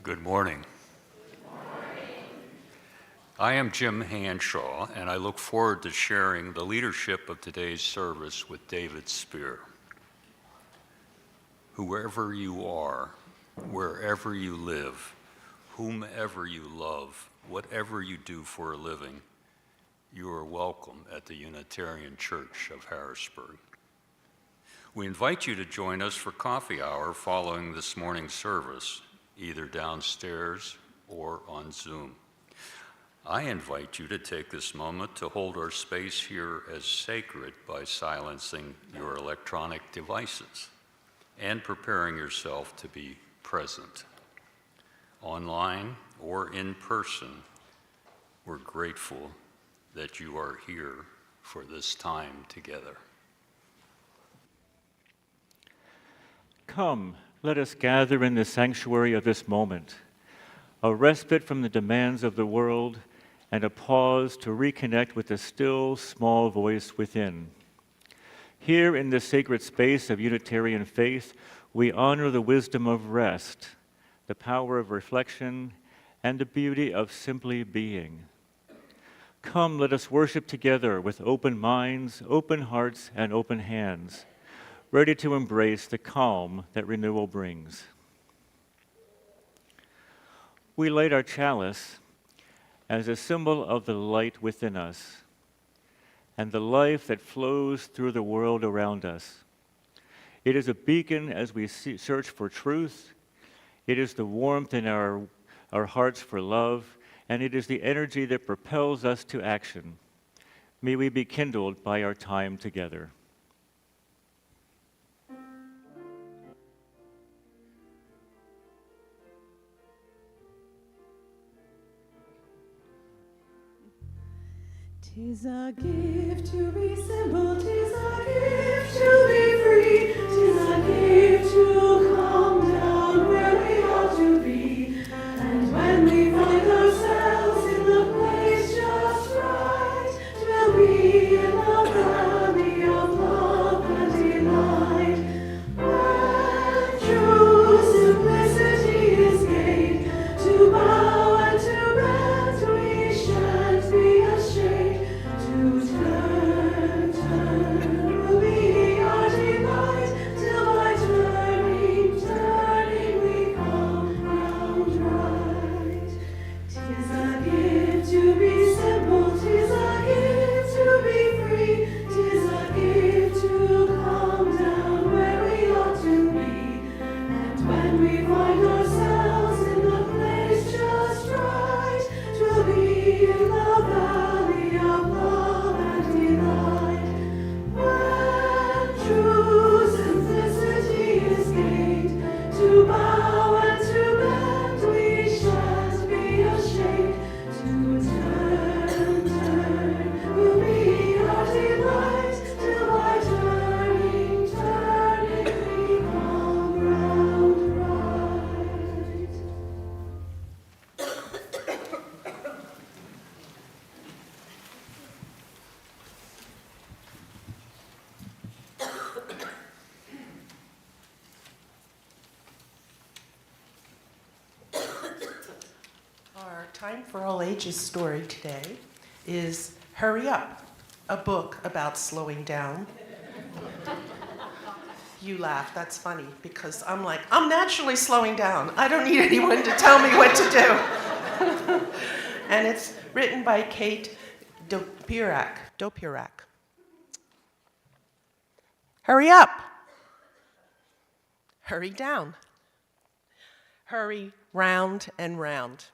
Good morning. I am Jim Hanshaw, and I look forward to sharing the leadership of today's service with David Spear. Whoever you are, wherever you live, whomever you love, whatever you do for a living, you are welcome at the Unitarian Church of Harrisburg. We invite you to join us for coffee hour following this morning's service, either downstairs or on Zoom. I invite you to take this moment to hold our space here as sacred by silencing your electronic devices and preparing yourself to be present. Online or in person, we're grateful that you are here for this time together. Come, let us gather in the sanctuary of this moment, a respite from the demands of the world and a pause to reconnect with the still, small voice within. Here in this sacred space of Unitarian faith, we honor the wisdom of rest, the power of reflection, and the beauty of simply being. Come, let us worship together with open minds, open hearts, and open hands, ready to embrace the calm that renewal brings. We light our chalice as a symbol of the light within us and the life that flows through the world around us. It is a beacon as we search for truth. It is the warmth in our hearts for love, and it is the energy that propels us to action. May we be kindled by our time together. Tis a gift to be simple, tis a gift to be free, tis a gift to calm down where we ought to be. And when we find ourselves in the place just right, 'twill be in the valley of love and delight. When true simplicity is gained, to bow and to bend we shan't be ashamed. To turn will be our delight, till by turning we come round right. 'Tis a gift to be simple, 'tis a gift to be free, 'tis a gift to calm down where we ought to be. And when we find ourselves in the place just right, 'twill be in the valley of love and delight. When true simplicity is gained, to bow and to bend we shan't be ashamed. To turn will be our delight, till by turning we come round right. Our Time for All Ages story today is Hurry Up, a book about slowing down. You laugh, that's funny, because I'm naturally slowing down. I don't need anyone to tell me what to do. And it's written by Kate Dopirak. Hurry up. Hurry down. Hurry round and round.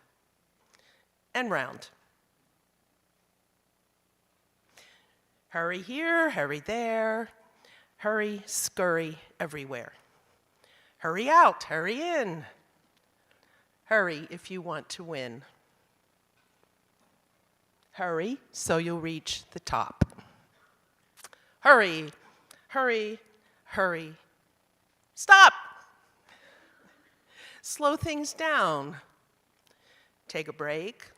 And round. Hurry here, hurry there. Hurry, scurry everywhere. Hurry out, hurry in. Hurry if you want to win. Hurry so you'll reach the top. Hurry, hurry, hurry. Stop! Slow things down. Take a break.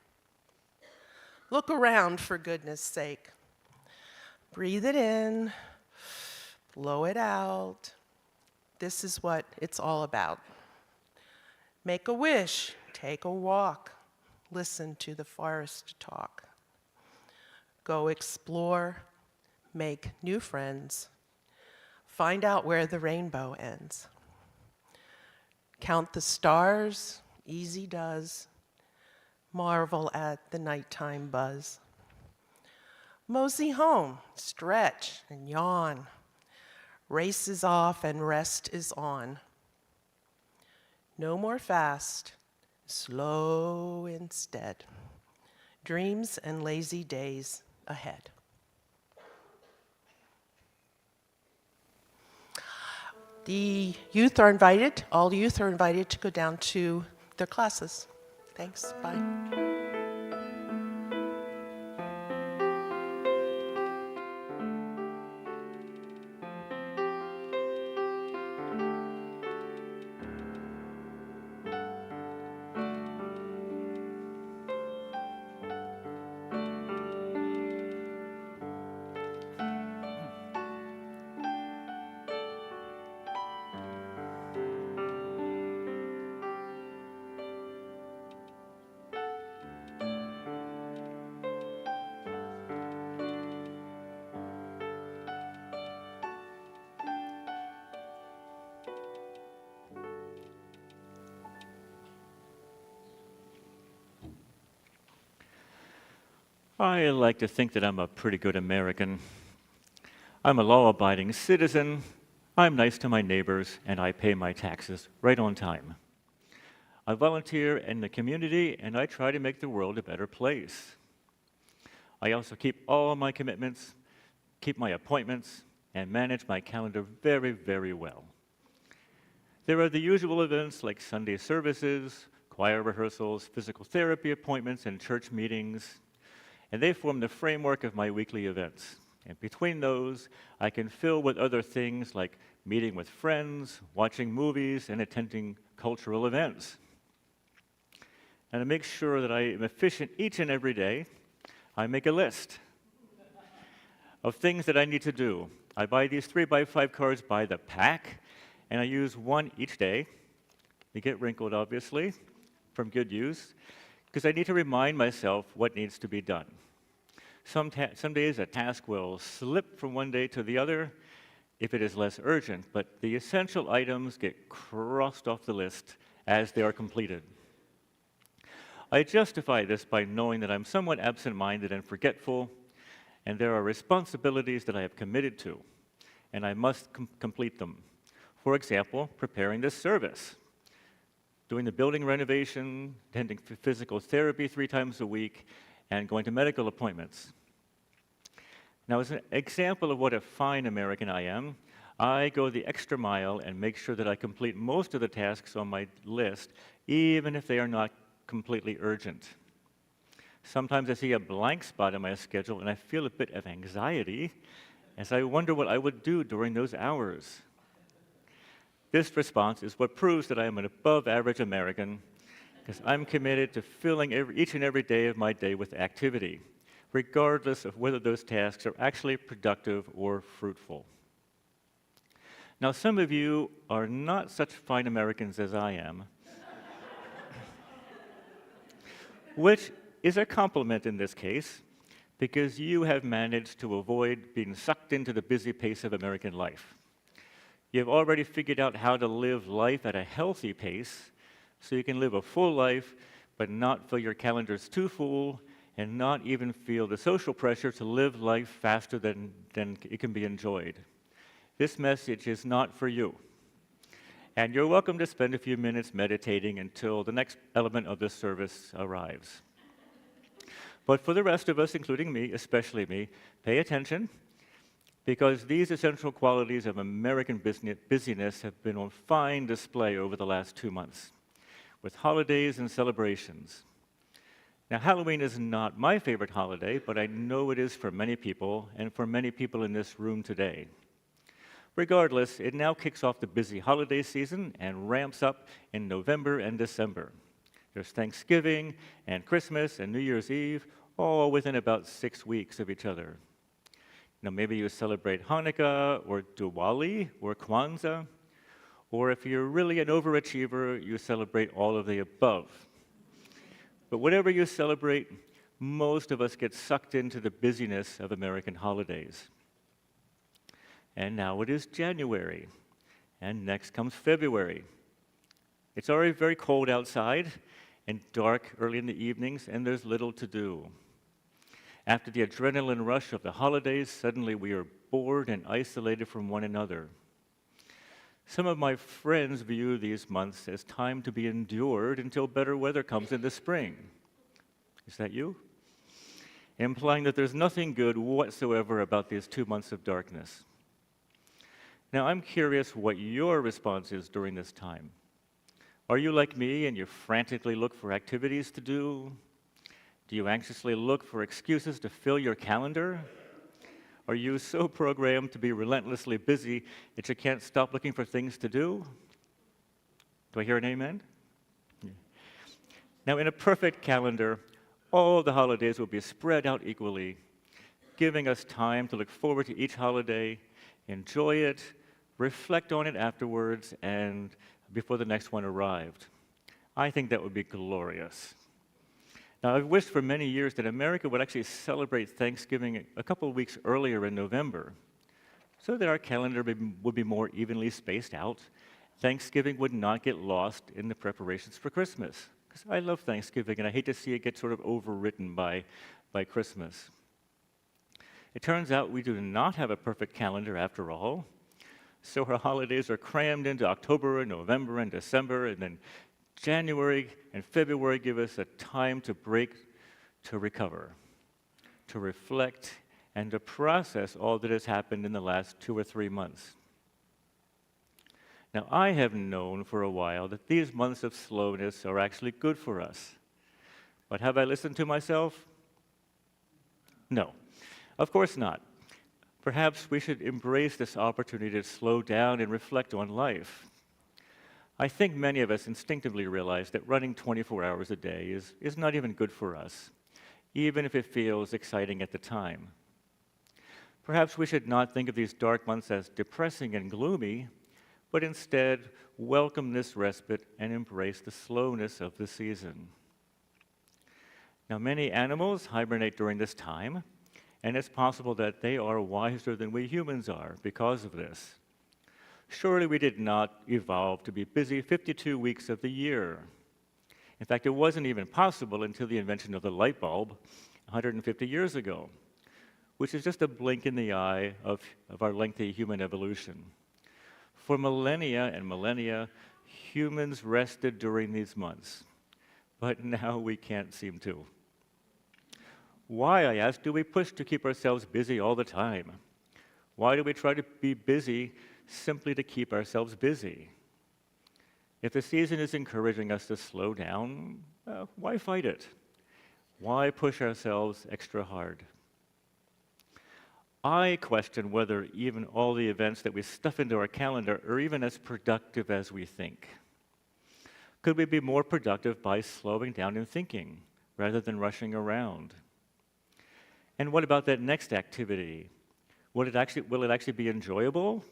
Look around for goodness sake. Breathe it in. Blow it out. This is what it's all about. Make a wish. Take a walk. Listen to the forest talk. Go explore. Make new friends. Find out where the rainbow ends. Count the stars, easy does. Marvel at the nighttime buzz. Mosey home, stretch and yawn. Race is off and rest is on. No more fast, slow instead. Dreams and lazy days ahead. The youth are invited, all youth are invited to go down to their classes. Thanks, bye. I like to think that I'm a pretty good American. I'm a law-abiding citizen, I'm nice to my neighbors, and I pay my taxes right on time. I volunteer in the community, and I try to make the world a better place. I also keep all my commitments, keep my appointments, and manage my calendar very, very well. There are the usual events like Sunday services, choir rehearsals, physical therapy appointments, and church meetings, and they form the framework of my weekly events. And between those, I can fill with other things like meeting with friends, watching movies, and attending cultural events. And to make sure that I am efficient each and every day, I make a list of things that I need to do. I buy these 3x5 cards by the pack, and I use one each day. They get wrinkled, obviously, from good use, because I need to remind myself what needs to be done. Some days a task will slip from one day to the other if it is less urgent, but the essential items get crossed off the list as they are completed. I justify this by knowing that I'm somewhat absent-minded and forgetful, and there are responsibilities that I have committed to, and I must complete them. For example, preparing this service, doing the building renovation, attending physical therapy 3 times a week, and going to medical appointments. Now, as an example of what a fine American I am, I go the extra mile and make sure that I complete most of the tasks on my list, even if they are not completely urgent. Sometimes I see a blank spot in my schedule and I feel a bit of anxiety as I wonder what I would do during those hours. This response is what proves that I am an above-average American, because I'm committed to filling each and every day of my day with activity, regardless of whether those tasks are actually productive or fruitful. Now, some of you are not such fine Americans as I am, which is a compliment in this case, because you have managed to avoid being sucked into the busy pace of American life. You've already figured out how to live life at a healthy pace so you can live a full life but not fill your calendars too full and not even feel the social pressure to live life faster than it can be enjoyed. This message is not for you. And you're welcome to spend a few minutes meditating until the next element of this service arrives. But for the rest of us, including me, especially me, pay attention, because these essential qualities of American busyness have been on fine display over the last 2 months, with holidays and celebrations. Now, Halloween is not my favorite holiday, but I know it is for many people, and for many people in this room today. Regardless, it now kicks off the busy holiday season and ramps up in November and December. There's Thanksgiving and Christmas and New Year's Eve, all within about 6 weeks of each other. Now, maybe you celebrate Hanukkah or Diwali or Kwanzaa, or if you're really an overachiever, you celebrate all of the above. But whatever you celebrate, most of us get sucked into the busyness of American holidays. And now it is January, and next comes February. It's already very cold outside and dark early in the evenings, and there's little to do. After the adrenaline rush of the holidays, suddenly we are bored and isolated from one another. Some of my friends view these months as time to be endured until better weather comes in the spring. Is that you? Implying that there's nothing good whatsoever about these 2 months of darkness. Now, I'm curious what your response is during this time. Are you like me and you frantically look for activities to do? Do you anxiously look for excuses to fill your calendar? Are you so programmed to be relentlessly busy that you can't stop looking for things to do? Do I hear an amen? Yeah. Now, in a perfect calendar, all the holidays will be spread out equally, giving us time to look forward to each holiday, enjoy it, reflect on it afterwards, and before the next one arrived. I think that would be glorious. Now, I've wished for many years that America would actually celebrate Thanksgiving a couple of weeks earlier in November, so that our calendar would be more evenly spaced out. Thanksgiving would not get lost in the preparations for Christmas, because I love Thanksgiving, and I hate to see it get sort of overwritten by Christmas. It turns out we do not have a perfect calendar after all, so our holidays are crammed into October and November and December, and then January and February give us a time to break, to recover, to reflect, and to process all that has happened in the last 2 or 3 months. Now, I have known for a while that these months of slowness are actually good for us. But have I listened to myself? No, of course not. Perhaps we should embrace this opportunity to slow down and reflect on life. I think many of us instinctively realize that running 24 hours a day is not even good for us, even if it feels exciting at the time. Perhaps we should not think of these dark months as depressing and gloomy, but instead welcome this respite and embrace the slowness of the season. Now, many animals hibernate during this time, and it's possible that they are wiser than we humans are because of this. Surely we did not evolve to be busy 52 weeks of the year. In fact, it wasn't even possible until the invention of the light bulb 150 years ago, which is just a blink in the eye of our lengthy human evolution. For millennia and millennia, humans rested during these months, but now we can't seem to. Why, I ask, do we push to keep ourselves busy all the time? Why do we try to be busy simply to keep ourselves busy? If the season is encouraging us to slow down, why fight it? Why push ourselves extra hard? I question whether even all the events that we stuff into our calendar are even as productive as we think. Could we be more productive by slowing down and thinking rather than rushing around? And what about that next activity? Will it actually be enjoyable?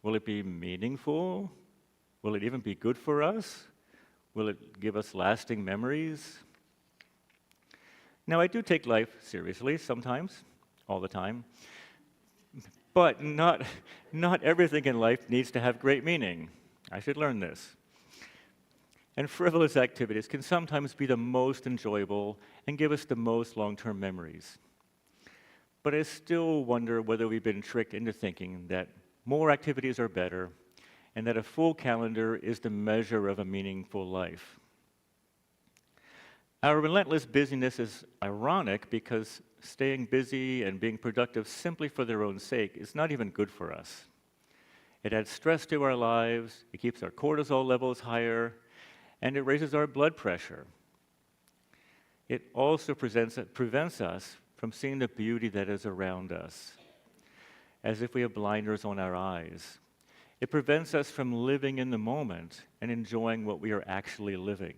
Will it be meaningful? Will it even be good for us? Will it give us lasting memories? Now, I do take life seriously sometimes, all the time, but not everything in life needs to have great meaning. I should learn this. And frivolous activities can sometimes be the most enjoyable and give us the most long-term memories. But I still wonder whether we've been tricked into thinking that more activities are better, and that a full calendar is the measure of a meaningful life. Our relentless busyness is ironic because staying busy and being productive simply for their own sake is not even good for us. It adds stress to our lives, it keeps our cortisol levels higher, and it raises our blood pressure. It also prevents us from seeing the beauty that is around us, as if we have blinders on our eyes. It prevents us from living in the moment and enjoying what we are actually living.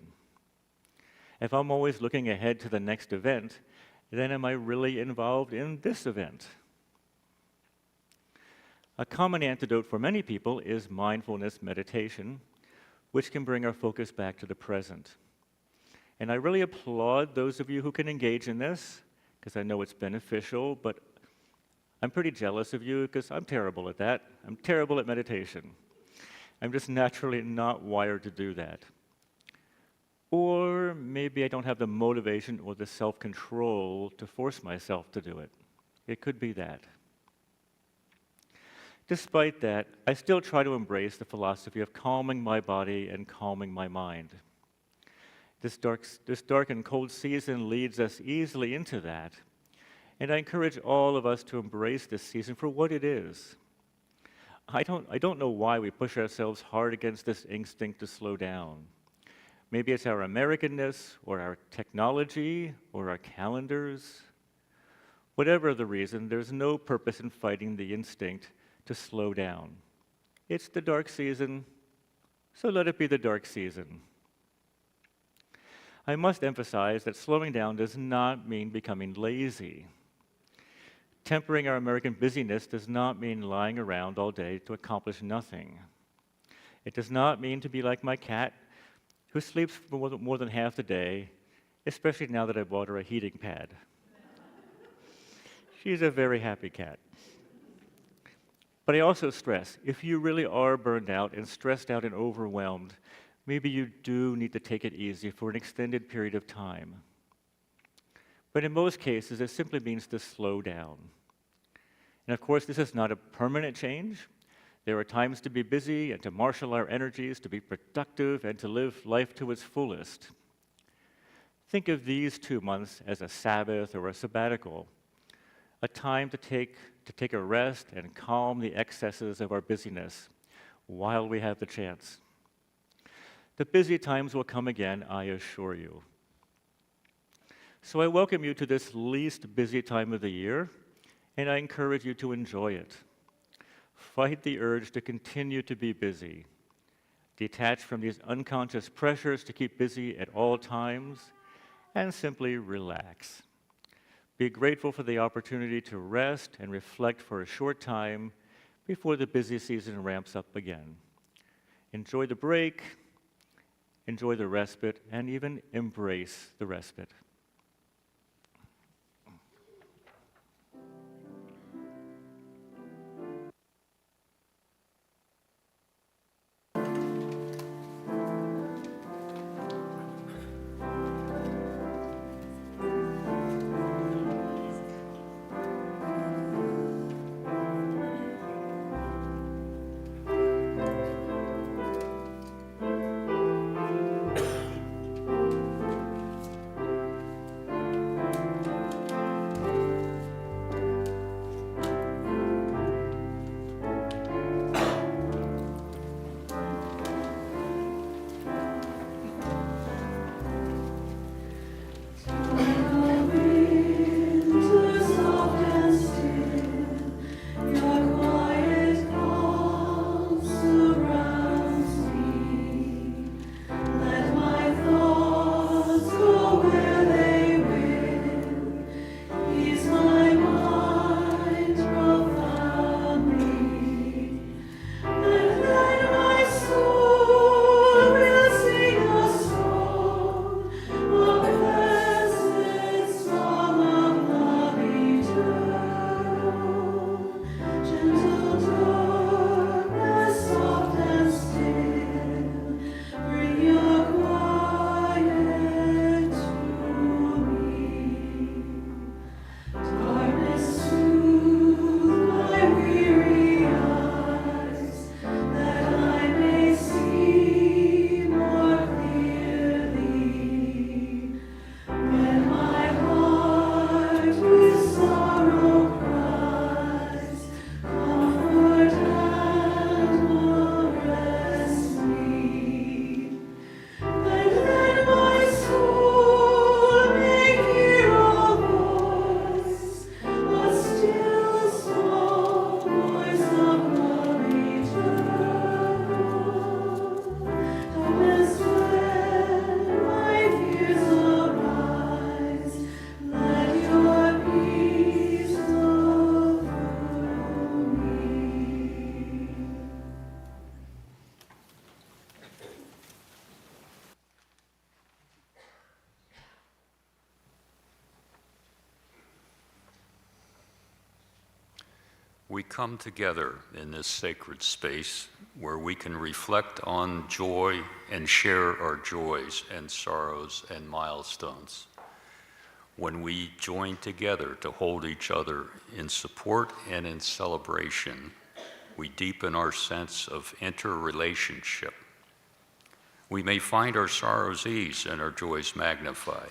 If I'm always looking ahead to the next event, then am I really involved in this event? A common antidote for many people is mindfulness meditation, which can bring our focus back to the present. And I really applaud those of you who can engage in this, because I know it's beneficial, but I'm pretty jealous of you because I'm terrible at that. I'm terrible at meditation. I'm just naturally not wired to do that. Or maybe I don't have the motivation or the self-control to force myself to do it. It could be that. Despite that, I still try to embrace the philosophy of calming my body and calming my mind. This dark and cold season leads us easily into that, and I encourage all of us to embrace this season for what it is. I don't know why we push ourselves hard against this instinct to slow down. Maybe it's our Americanness, or our technology, or our calendars. Whatever the reason, there's no purpose in fighting the instinct to slow down. It's the dark season, so let it be the dark season. I must emphasize that slowing down does not mean becoming lazy. Tempering our American busyness does not mean lying around all day to accomplish nothing. It does not mean to be like my cat, who sleeps for more than half the day, especially now that I bought her a heating pad. She's a very happy cat. But I also stress, if you really are burned out and stressed out and overwhelmed, maybe you do need to take it easy for an extended period of time. But in most cases, it simply means to slow down. And of course, this is not a permanent change. There are times to be busy and to marshal our energies, to be productive, and to live life to its fullest. Think of these 2 months as a Sabbath or a sabbatical, a time to take a rest and calm the excesses of our busyness while we have the chance. The busy times will come again, I assure you. So I welcome you to this least busy time of the year, and I encourage you to enjoy it. Fight the urge to continue to be busy. Detach from these unconscious pressures to keep busy at all times, and simply relax. Be grateful for the opportunity to rest and reflect for a short time before the busy season ramps up again. Enjoy the break, enjoy the respite, and even embrace the respite. We come together in this sacred space where we can reflect on joy and share our joys and sorrows and milestones. When we join together to hold each other in support and in celebration, we deepen our sense of interrelationship. We may find our sorrows eased and our joys magnified.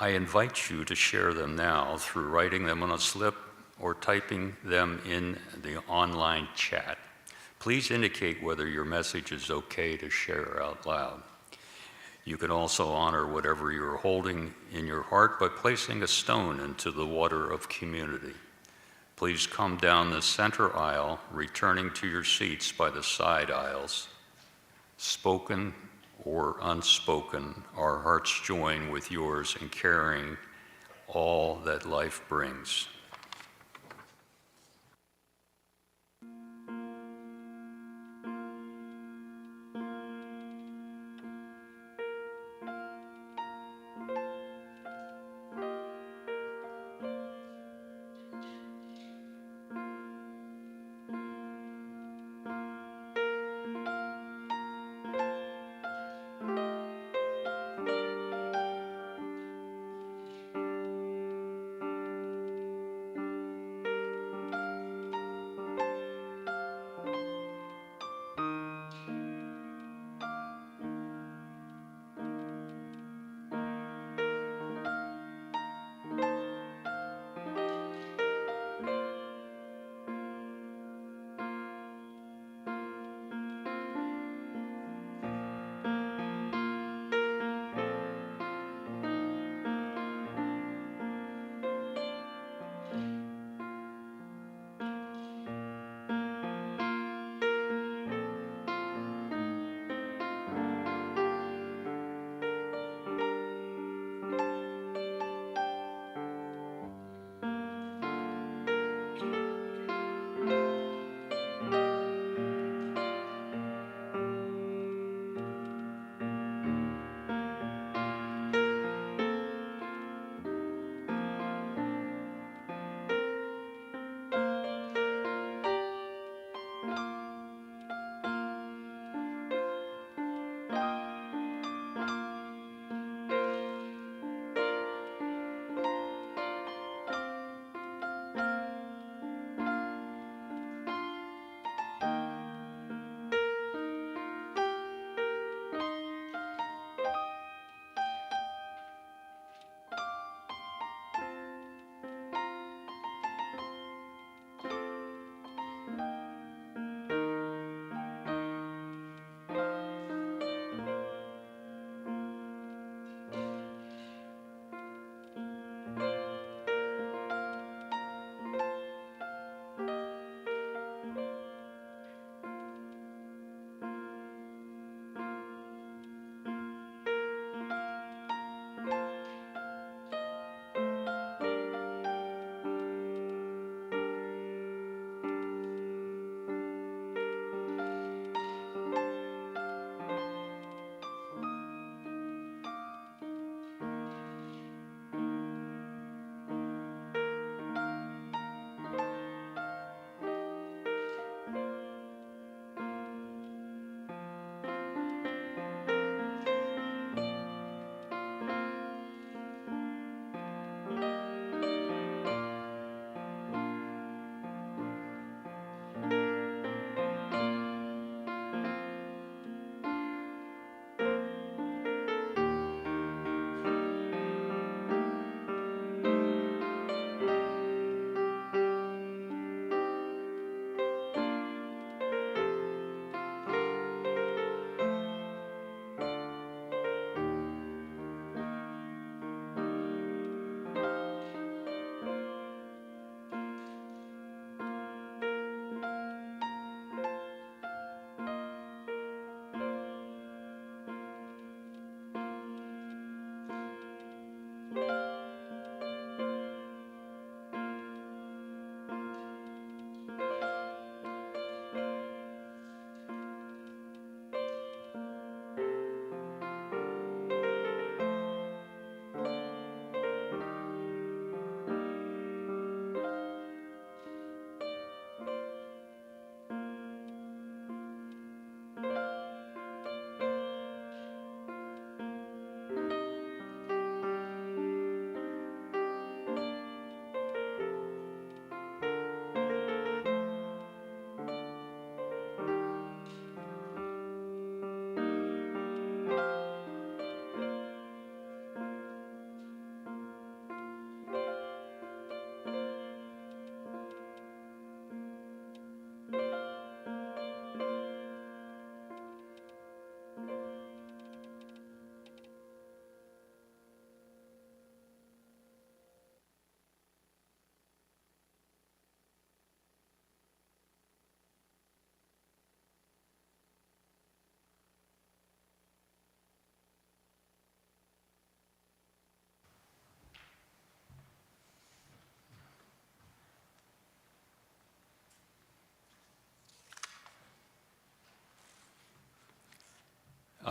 I invite you to share them now through writing them on a slip or typing them in the online chat. Please indicate whether your message is okay to share out loud. You can also honor whatever you're holding in your heart by placing a stone into the water of community. Please come down the center aisle, returning to your seats by the side aisles. Spoken or unspoken, our hearts join with yours in carrying all that life brings.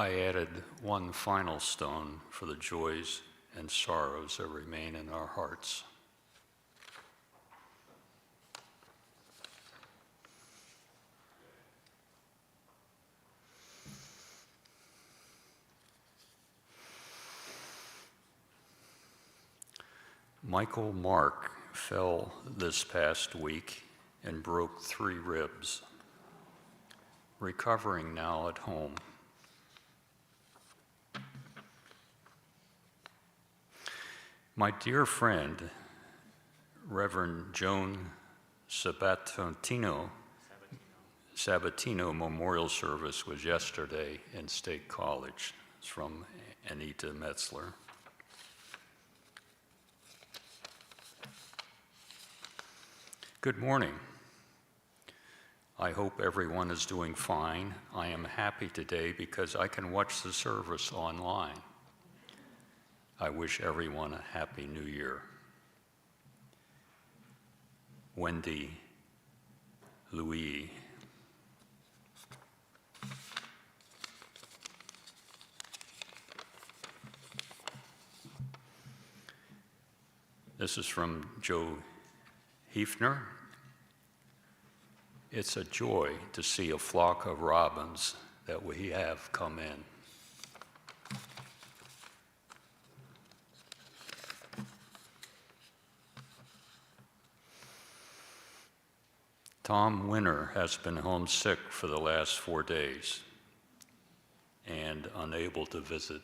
I added one final stone for the joys and sorrows that remain in our hearts. Michael Mark fell this past week and broke 3 ribs, recovering now at home. My dear friend, Reverend Joan Sabatino Memorial Service was yesterday in State College. It's from Anita Metzler. Good morning. I hope everyone is doing fine. I am happy today because I can watch the service online. I wish everyone a happy new year. Wendy Louis. This is from Joe Hefner. It's a joy to see a flock of robins that we have come in. Tom Winter has been homesick for the last 4 days and unable to visit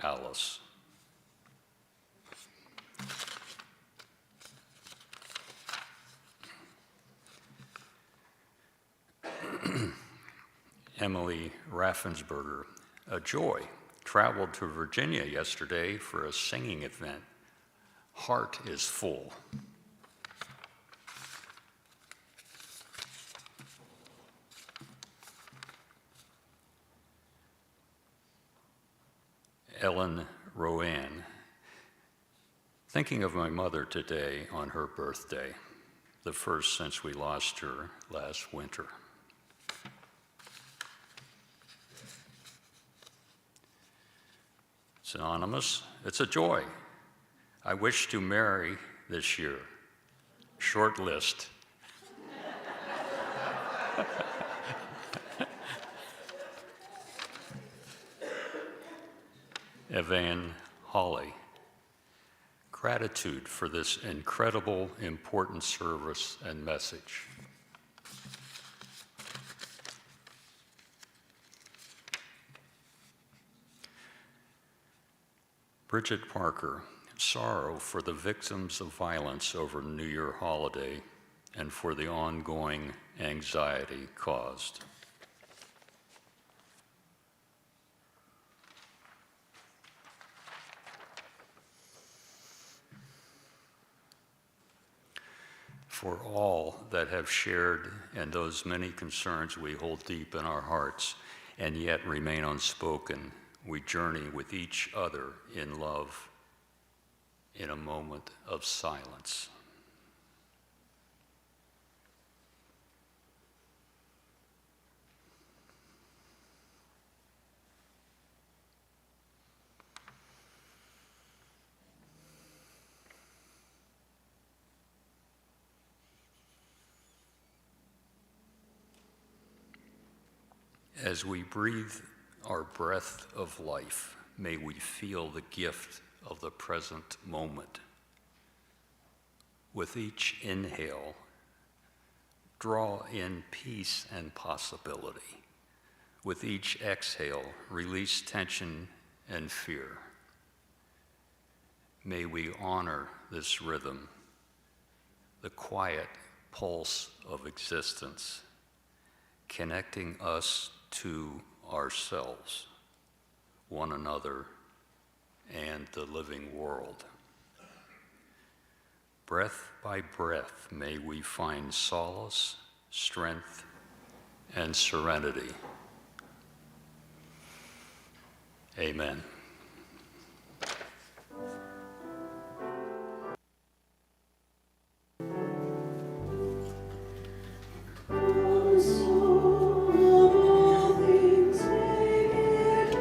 Alice. Emily Raffensberger, a joy, traveled to Virginia yesterday for a singing event. Heart is full. Ellen Rowan, thinking of my mother today on her birthday, the first since we lost her last winter. It's anonymous. It's a joy. I wish to marry this year. Short list. Evan Hawley. Gratitude for this incredible, important service and message. Bridget Parker, sorrow for the victims of violence over New Year holiday and for the ongoing anxiety caused. For all that have shared and those many concerns we hold deep in our hearts and yet remain unspoken, we journey with each other in love in a moment of silence. As we breathe our breath of life, may we feel the gift of the present moment. With each inhale, draw in peace and possibility. With each exhale, release tension and fear. May we honor this rhythm, the quiet pulse of existence, connecting us to ourselves, one another, and the living world. Breath by breath, may we find solace, strength, and serenity. Amen. Oh, soul of all things, make it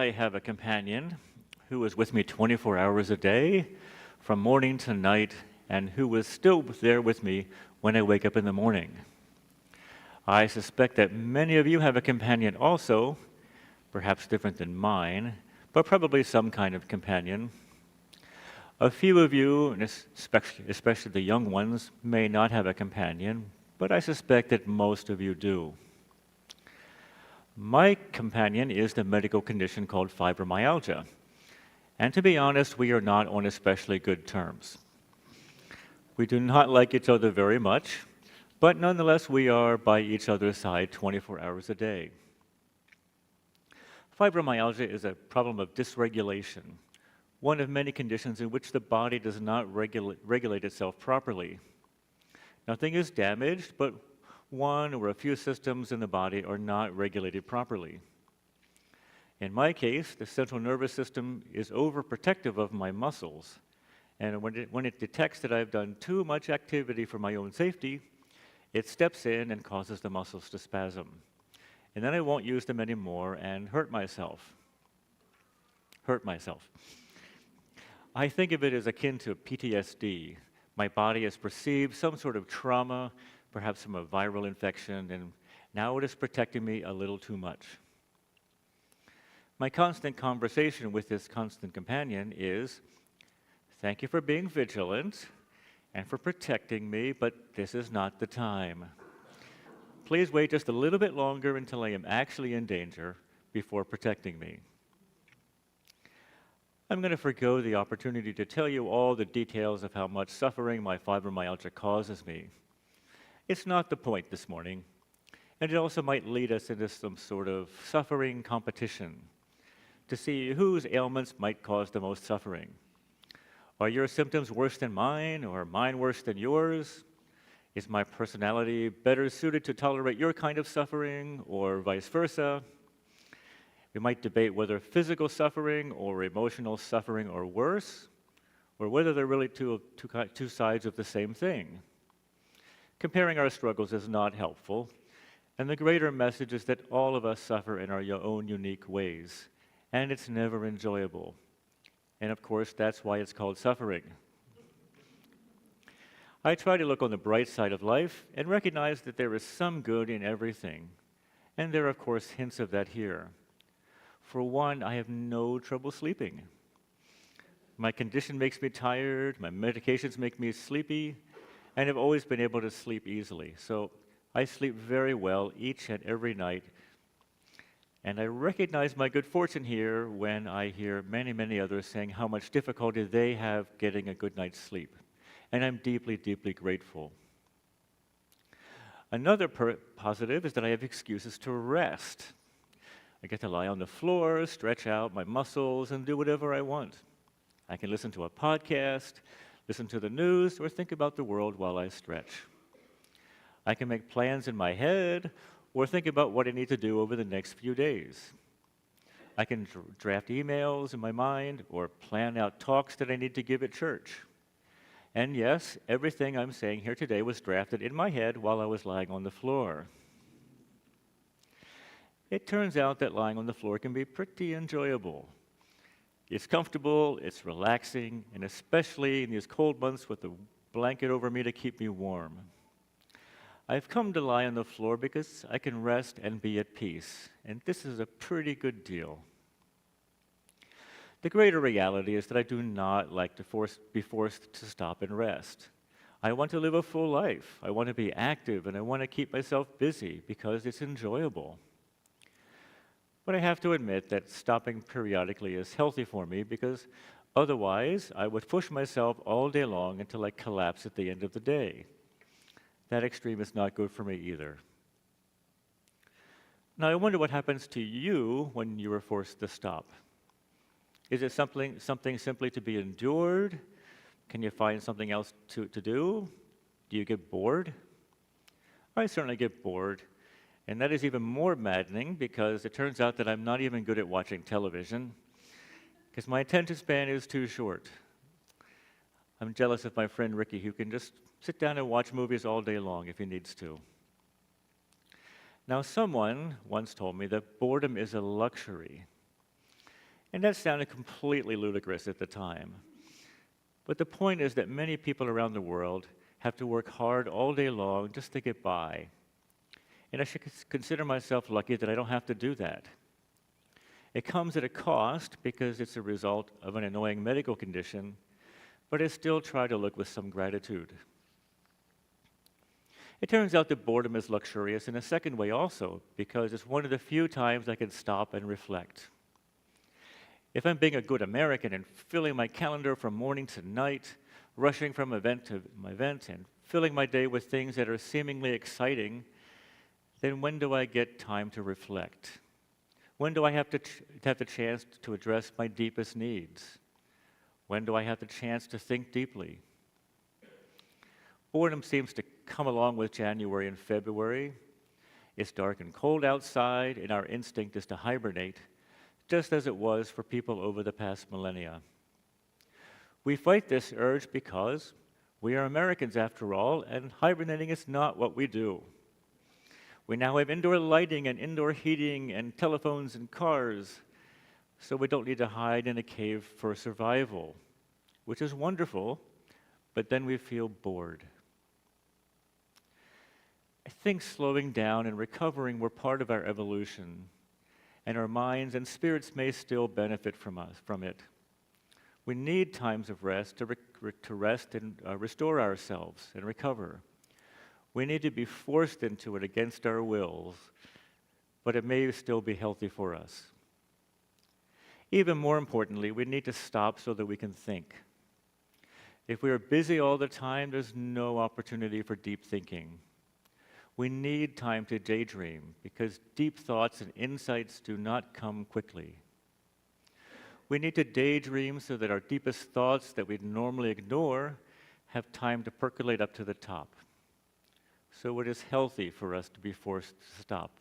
I have a companion who is with me 24 hours a day, from morning to night, and who is still there with me when I wake up in the morning. I suspect that many of you have a companion also, perhaps different than mine, but probably some kind of companion. A few of you, and especially the young ones, may not have a companion, but I suspect that most of you do. My companion is the medical condition called fibromyalgia, and to be honest, we are not on especially good terms. We do not like each other very much, but nonetheless, we are by each other's side 24 hours a day. Fibromyalgia is a problem of dysregulation, one of many conditions in which the body does not regulate itself properly. Nothing is damaged, but one or a few systems in the body are not regulated properly. In my case, the central nervous system is overprotective of my muscles, and when it detects that I've done too much activity for my own safety, it steps in and causes the muscles to spasm. And then I won't use them anymore and hurt myself. I think of it as akin to PTSD. My body has perceived some sort of trauma, perhaps from a viral infection, and now it is protecting me a little too much. My constant conversation with this constant companion is, thank you for being vigilant and for protecting me, but this is not the time. Please wait just a little bit longer until I am actually in danger before protecting me. I'm going to forgo the opportunity to tell you all the details of how much suffering my fibromyalgia causes me. It's not the point this morning, and it also might lead us into some sort of suffering competition to see whose ailments might cause the most suffering. Are your symptoms worse than mine, or mine worse than yours? Is my personality better suited to tolerate your kind of suffering, or vice versa? We might debate whether physical suffering or emotional suffering are worse, or whether they're really two sides of the same thing. Comparing our struggles is not helpful, and the greater message is that all of us suffer in our own unique ways, and it's never enjoyable. And of course, that's why it's called suffering. I try to look on the bright side of life and recognize that there is some good in everything, and there are, of course, hints of that here. For one, I have no trouble sleeping. My condition makes me tired, my medications make me sleepy, and I've always been able to sleep easily. So I sleep very well each and every night. And I recognize my good fortune here when I hear many, many others saying how much difficulty they have getting a good night's sleep. And I'm deeply, deeply grateful. Another positive is that I have excuses to rest. I get to lie on the floor, stretch out my muscles, and do whatever I want. I can listen to a podcast, listen to the news, or think about the world while I stretch. I can make plans in my head, or think about what I need to do over the next few days. I can draft emails in my mind, or plan out talks that I need to give at church. And yes, everything I'm saying here today was drafted in my head while I was lying on the floor. It turns out that lying on the floor can be pretty enjoyable. It's comfortable, it's relaxing, and especially in these cold months with a blanket over me to keep me warm. I've come to lie on the floor because I can rest and be at peace, and this is a pretty good deal. The greater reality is that I do not like to be forced to stop and rest. I want to live a full life. I want to be active, and I want to keep myself busy because it's enjoyable. But I have to admit that stopping periodically is healthy for me because otherwise I would push myself all day long until I collapse at the end of the day. That extreme is not good for me either. Now I wonder what happens to you when you are forced to stop. Is it something simply to be endured? Can you find something else to do? Do you get bored? I certainly get bored. And that is even more maddening because it turns out that I'm not even good at watching television because my attention span is too short. I'm jealous of my friend Ricky, who can just sit down and watch movies all day long if he needs to. Now, someone once told me that boredom is a luxury. And that sounded completely ludicrous at the time. But the point is that many people around the world have to work hard all day long just to get by. And I should consider myself lucky that I don't have to do that. It comes at a cost because it's a result of an annoying medical condition, but I still try to look with some gratitude. It turns out that boredom is luxurious in a second way also, because it's one of the few times I can stop and reflect. If I'm being a good American and filling my calendar from morning to night, rushing from event to event, and filling my day with things that are seemingly exciting, then when do I get time to reflect? When do I have the chance to address my deepest needs? When do I have the chance to think deeply? Boredom seems to come along with January and February. It's dark and cold outside, and our instinct is to hibernate, just as it was for people over the past millennia. We fight this urge because we are Americans after all, and hibernating is not what we do. We now have indoor lighting and indoor heating and telephones and cars, so we don't need to hide in a cave for survival, which is wonderful, but then we feel bored. I think slowing down and recovering were part of our evolution, and our minds and spirits may still benefit from it. We need times of rest to rest and restore ourselves and recover. We need to be forced into it against our wills, but it may still be healthy for us. Even more importantly, we need to stop so that we can think. If we are busy all the time, there's no opportunity for deep thinking. We need time to daydream because deep thoughts and insights do not come quickly. We need to daydream so that our deepest thoughts that we'd normally ignore have time to percolate up to the top. So it is healthy for us to be forced to stop.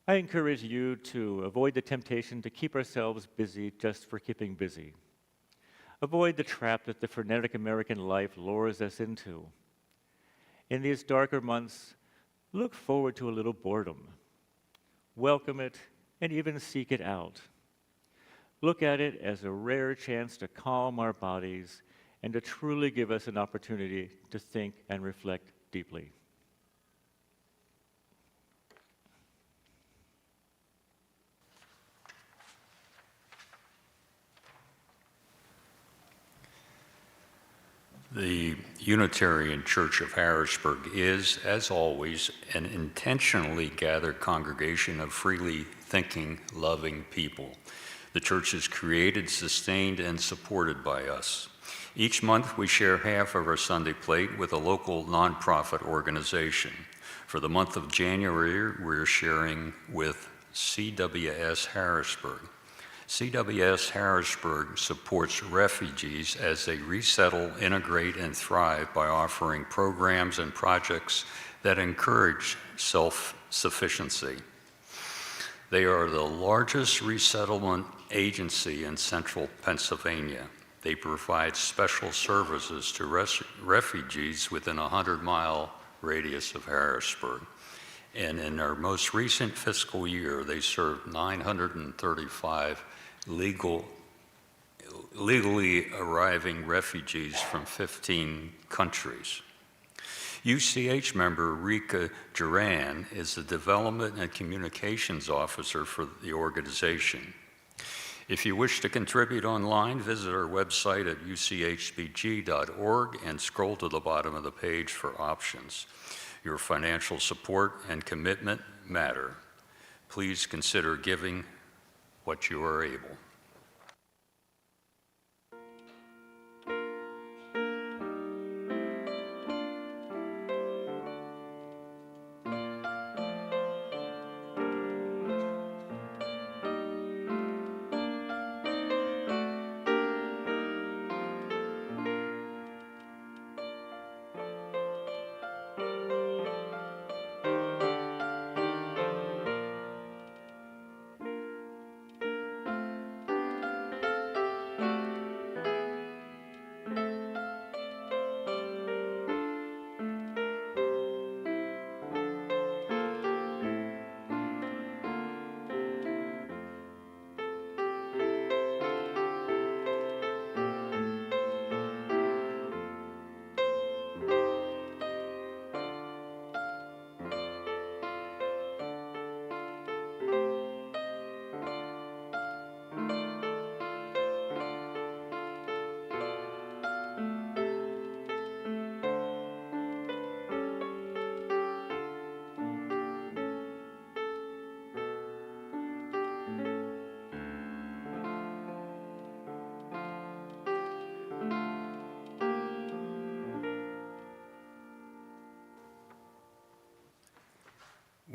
I encourage you to avoid the temptation to keep ourselves busy just for keeping busy. Avoid the trap that the frenetic American life lures us into. In these darker months, look forward to a little boredom. Welcome it and even seek it out. Look at it as a rare chance to calm our bodies and to truly give us an opportunity to think and reflect deeply. The Unitarian Church of Harrisburg is, as always, an intentionally gathered congregation of freely thinking, loving people. The church is created, sustained, and supported by us. Each month, we share half of our Sunday plate with a local nonprofit organization. For the month of January, we're sharing with CWS Harrisburg. CWS Harrisburg supports refugees as they resettle, integrate, and thrive by offering programs and projects that encourage self-sufficiency. They are the largest resettlement agency in central Pennsylvania. They provide special services to refugees within a 100-mile radius of Harrisburg. And in our most recent fiscal year, they served 935 legally arriving refugees from 15 countries. UCH member Rika Duran is the Development and Communications Officer for the organization. If you wish to contribute online, visit our website at uchbg.org and scroll to the bottom of the page for options. Your financial support and commitment matter. Please consider giving what you are able.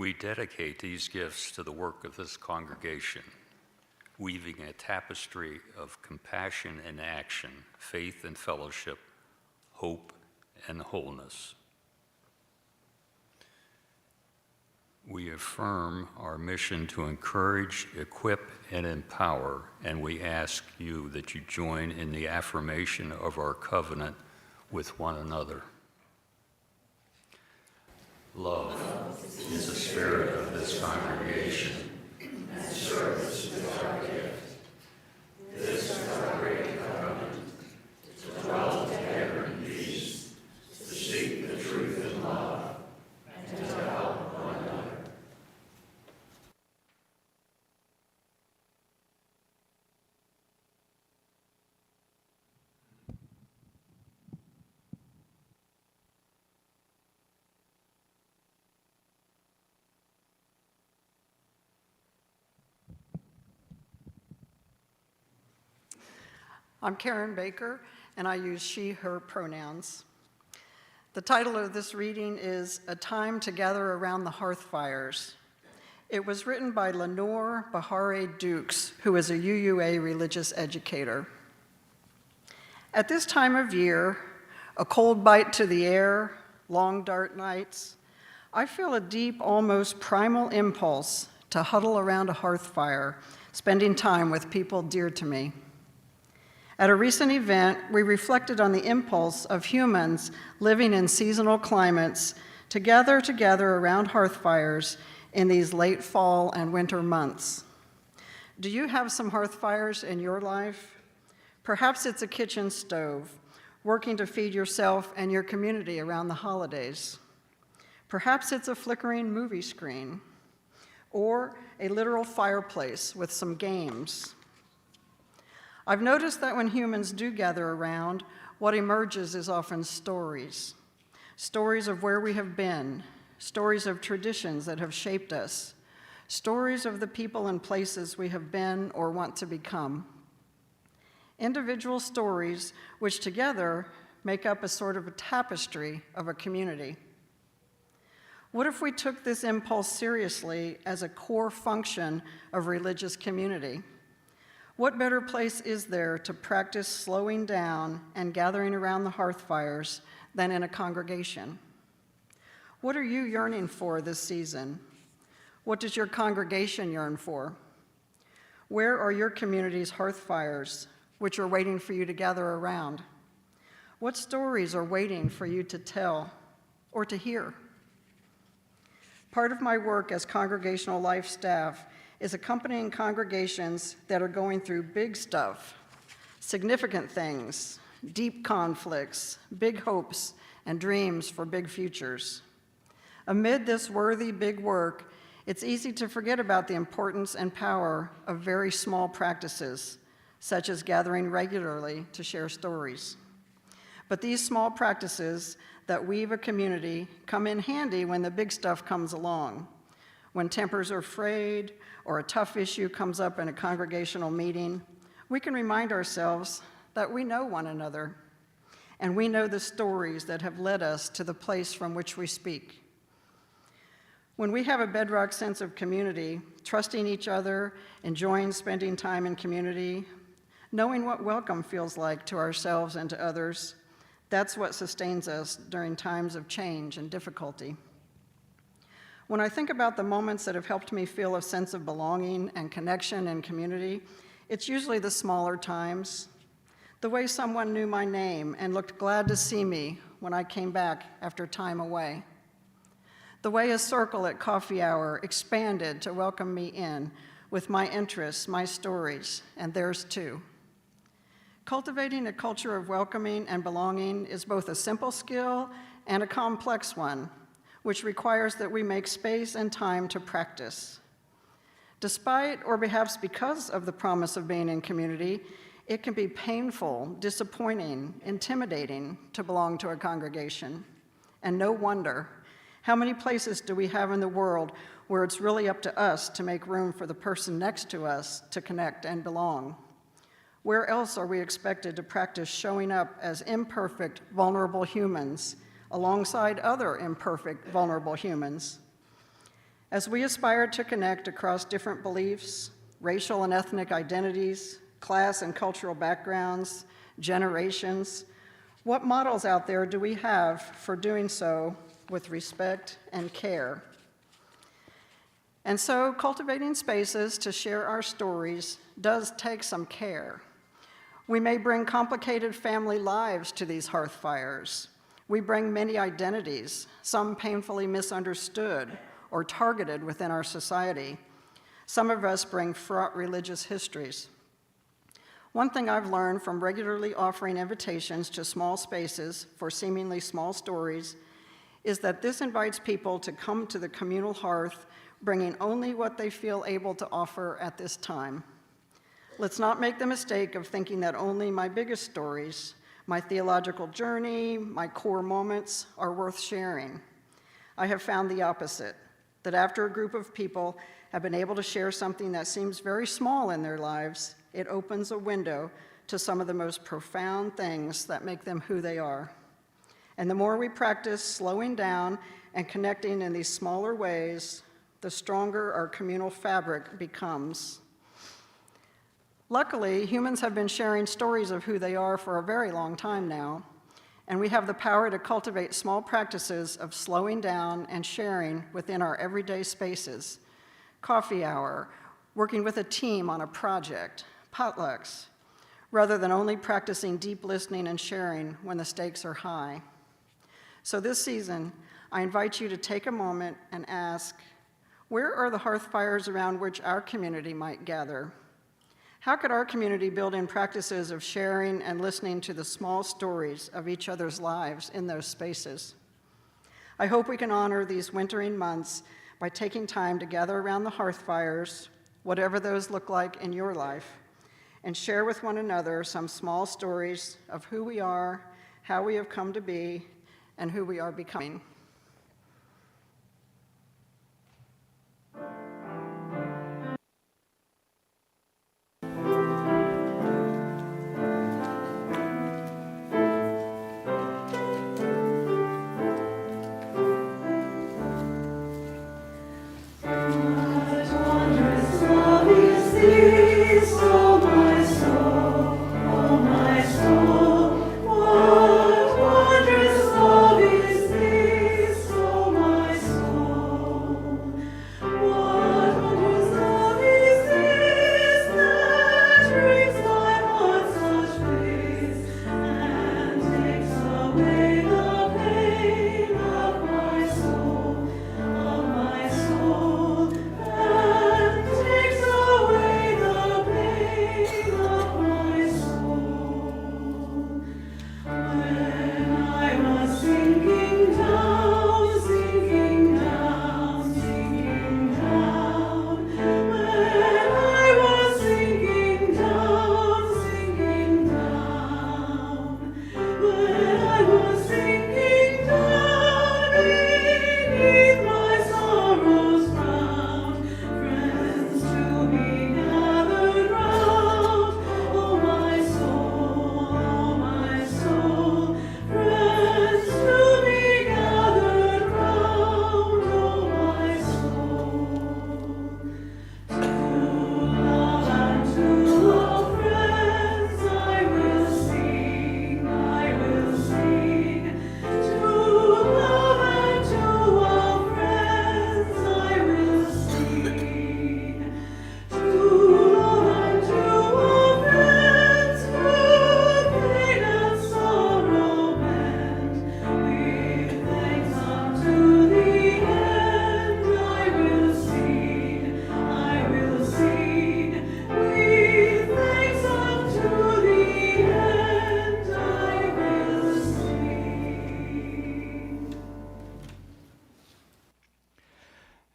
We dedicate these gifts to the work of this congregation, weaving a tapestry of compassion and action, faith and fellowship, hope and wholeness. We affirm our mission to encourage, equip, and empower, and we ask you that you join in the affirmation of our covenant with one another. Love is the spirit of this congregation, and service is our gift. This is our great covenant, to dwell together in peace, to seek the truth in love, and to help one another. I'm Karen Baker, and I use she, her pronouns. The title of this reading is A Time to Gather Around the Hearth Fires. It was written by Lenore Bahare Dukes, who is a UUA religious educator. At this time of year, a cold bite to the air, long dark nights, I feel a deep, almost primal impulse to huddle around a hearth fire, spending time with people dear to me. At a recent event, we reflected on the impulse of humans living in seasonal climates to gather together around hearth fires in these late fall and winter months. Do you have some hearth fires in your life? Perhaps it's a kitchen stove, working to feed yourself and your community around the holidays. Perhaps it's a flickering movie screen, or a literal fireplace with some games. I've noticed that when humans do gather around, what emerges is often stories. Stories of where we have been, stories of traditions that have shaped us, stories of the people and places we have been or want to become. Individual stories which together make up a sort of a tapestry of a community. What if we took this impulse seriously as a core function of religious community? What better place is there to practice slowing down and gathering around the hearth fires than in a congregation? What are you yearning for this season? What does your congregation yearn for? Where are your community's hearth fires, which are waiting for you to gather around? What stories are waiting for you to tell or to hear? Part of my work as congregational life staff is accompanying congregations that are going through big stuff, significant things, deep conflicts, big hopes, and dreams for big futures. Amid this worthy big work, it's easy to forget about the importance and power of very small practices, such as gathering regularly to share stories. But these small practices that weave a community come in handy when the big stuff comes along, when tempers are frayed or a tough issue comes up in a congregational meeting. We can remind ourselves that we know one another, and we know the stories that have led us to the place from which we speak. When we have a bedrock sense of community, trusting each other, enjoying spending time in community, knowing what welcome feels like to ourselves and to others, that's what sustains us during times of change and difficulty. When I think about the moments that have helped me feel a sense of belonging and connection and community, it's usually the smaller times. The way someone knew my name and looked glad to see me when I came back after time away. The way a circle at coffee hour expanded to welcome me in with my interests, my stories, and theirs too. Cultivating a culture of welcoming and belonging is both a simple skill and a complex one, which requires that we make space and time to practice. Despite, or perhaps because of the promise of being in community, it can be painful, disappointing, intimidating to belong to a congregation. And no wonder. How many places do we have in the world where it's really up to us to make room for the person next to us to connect and belong? Where else are we expected to practice showing up as imperfect, vulnerable humans alongside other imperfect, vulnerable humans? As we aspire to connect across different beliefs, racial and ethnic identities, class and cultural backgrounds, generations, what models out there do we have for doing so with respect and care? And so cultivating spaces to share our stories does take some care. We may bring complicated family lives to these hearth fires. We bring many identities, some painfully misunderstood or targeted within our society. Some of us bring fraught religious histories. One thing I've learned from regularly offering invitations to small spaces for seemingly small stories is that this invites people to come to the communal hearth bringing only what they feel able to offer at this time. Let's not make the mistake of thinking that only my biggest stories, my theological journey, my core moments are worth sharing. I have found the opposite, that after a group of people have been able to share something that seems very small in their lives, it opens a window to some of the most profound things that make them who they are. And the more we practice slowing down and connecting in these smaller ways, the stronger our communal fabric becomes. Luckily, humans have been sharing stories of who they are for a very long time now, and we have the power to cultivate small practices of slowing down and sharing within our everyday spaces. Coffee hour, working with a team on a project, potlucks, rather than only practicing deep listening and sharing when the stakes are high. So this season, I invite you to take a moment and ask, where are the hearth fires around which our community might gather? How could our community build in practices of sharing and listening to the small stories of each other's lives in those spaces? I hope we can honor these wintering months by taking time to gather around the hearth fires, whatever those look like in your life, and share with one another some small stories of who we are, how we have come to be, and who we are becoming.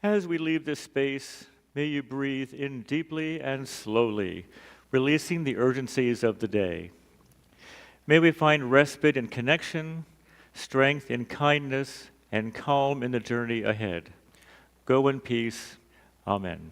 As we leave this space, may you breathe in deeply and slowly, releasing the urgencies of the day. May we find respite in connection, strength in kindness, and calm in the journey ahead. Go in peace. Amen.